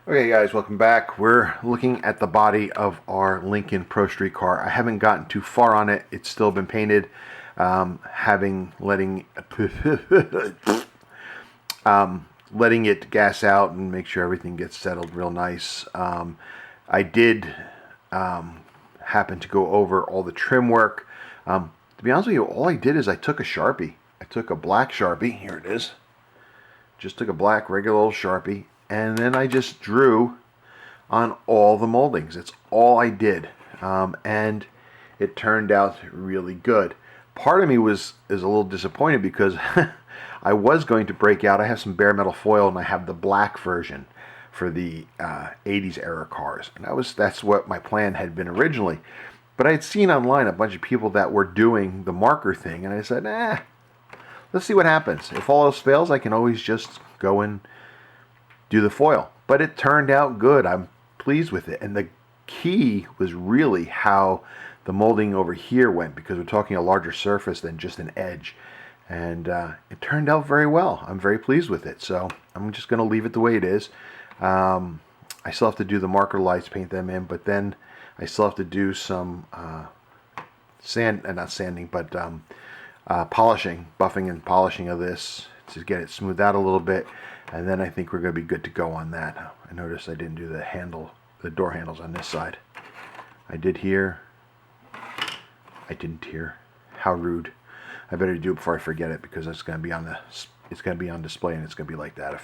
Okay guys, welcome back. We're looking at the body of our Lincoln Pro Street car. I haven't gotten too far on it. It's still been painted. Letting letting it gas out and make sure everything gets settled real nice. I did happen to go over all the trim work. To be honest with you, all I did is I took a Sharpie. I took a black Sharpie. Here it is. Just took a black regular old Sharpie, and then I just drew on all the moldings. It's all I did, and it turned out really good. Part of me is a little disappointed because I was going to break out. I have some bare metal foil, and I have the black version for the 80s era cars, and that's what my plan had been originally. But I had seen online a bunch of people that were doing the marker thing, and I said, let's see what happens. If all else fails, I can always just go and do the foil. But it turned out good. I'm pleased with it. And the key was really how the molding over here went, because we're talking a larger surface than just an edge. And it turned out very well. I'm very pleased with it. So I'm just going to leave it the way it is. I still have to do the marker lights, paint them in, but then I still have to do some not sanding, but polishing, buffing and polishing of this to get it smoothed out a little bit, and then I think we're going to be good to go on that. I noticed I didn't do the door handles on this side. I did here. I didn't here. How rude! I better do it before I forget it, because it's going to be on display, and it's going to be like that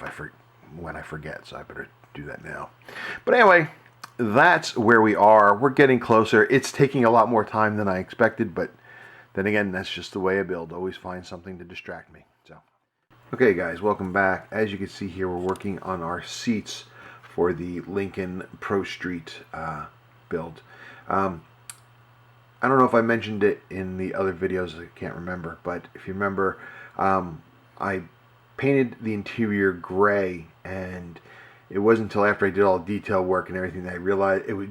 when I forget. So I better do that now. But anyway, that's where we are. We're getting closer. It's taking a lot more time than I expected, but then again, that's just the way I build. Always find something to distract me. So, okay guys, welcome back. As you can see here, we're working on our seats for the Lincoln Pro Street build. I don't know if I mentioned it in the other videos. I can't remember. But if you remember, I painted the interior gray, and it wasn't until after I did all the detail work and everything that I realized it was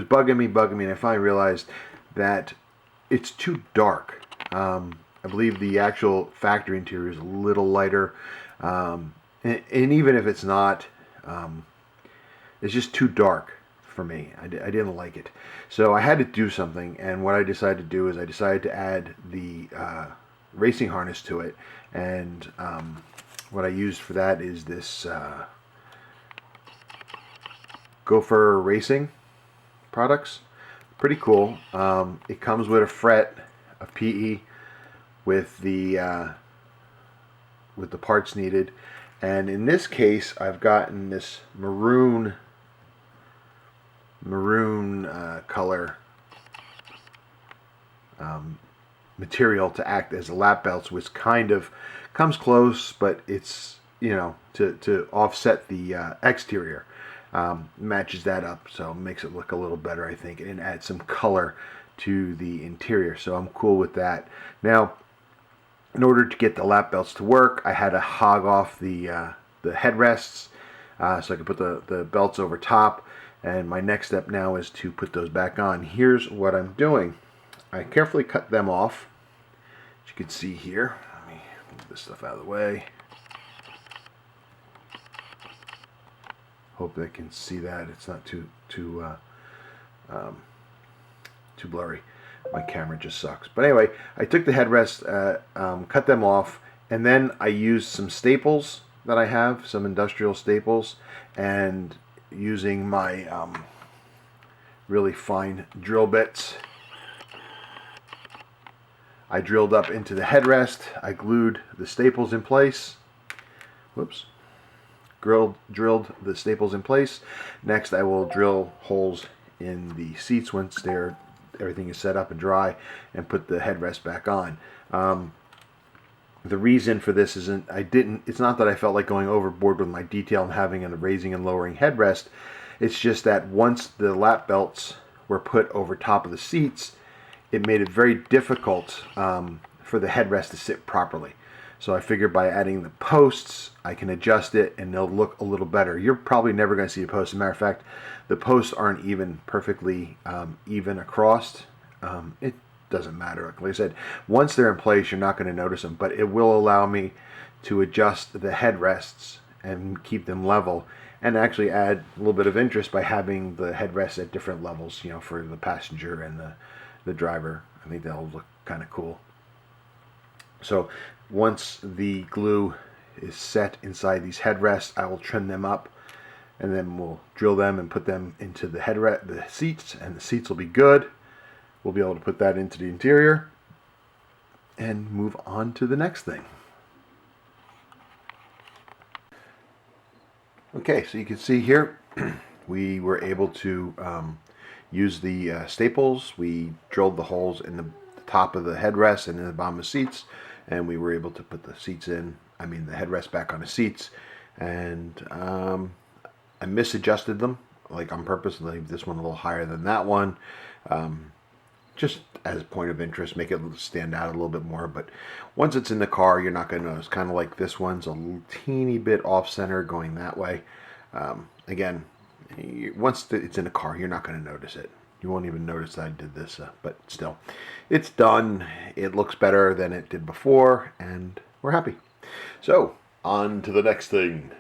bugging me, and I finally realized that it's too dark. I believe the actual factory interior is a little lighter, and even if it's not, it's just too dark for me. I didn't like it, so I had to do something. And what I decided to do is I decided to add the racing harness to it, and what I used for that is this Gopher Racing products. Pretty cool. It comes with a fret of PE with the parts needed, and in this case I've gotten this maroon color material to act as a lap belts, which kind of comes close, but it's, to offset the exterior. Matches that up, so makes it look a little better, I think, and adds some color to the interior. So I'm cool with that. Now, in order to get the lap belts to work, I had to hog off the headrests so I could put the belts over top. And my next step now is to put those back on. Here's what I'm doing. I carefully cut them off, as you can see here. Let me move this stuff out of the way. Hope they can see that. It's not too blurry. My camera just sucks. But anyway, I took the headrest, cut them off, and then I used some staples that I have, some industrial staples, and using my really fine drill bits, I drilled up into the headrest. I glued the staples in place. Whoops. Drilled the staples in place. Next, I will drill holes in the seats once everything is set up and dry, and put the headrest back on. The reason for this it's not that I felt like going overboard with my detail and having a raising and lowering headrest. It's just that once the lap belts were put over top of the seats, it made it very difficult for the headrest to sit properly. So I figured by adding the posts, I can adjust it and they'll look a little better. You're probably never going to see a post. As a matter of fact, the posts aren't even perfectly even across. It doesn't matter. Like I said, once they're in place, you're not going to notice them, but it will allow me to adjust the headrests and keep them level, and actually add a little bit of interest by having the headrests at different levels, you know, for the passenger and the driver. I think that'll look kind of cool. So once the glue is set inside these headrests, I will trim them up, and then we'll drill them and put them into the seats, and the seats will be good. We'll be able to put that into the interior and move on to the next thing. Okay, so you can see here we were able to use the staples. We drilled the holes in the top of the headrest and in the bottom of the seats, and we were able to put the headrest back on the seats. And I misadjusted them, like on purpose, leave this one a little higher than that one, just as a point of interest, make it stand out a little bit more. But once it's in the car, you're not going to notice. Kind of like this one's a teeny bit off center going that way. Again, once it's in the car, you're not going to notice it. You won't even notice that I did this, but still, it's done. It looks better than it did before, and we're happy. So, on to the next thing.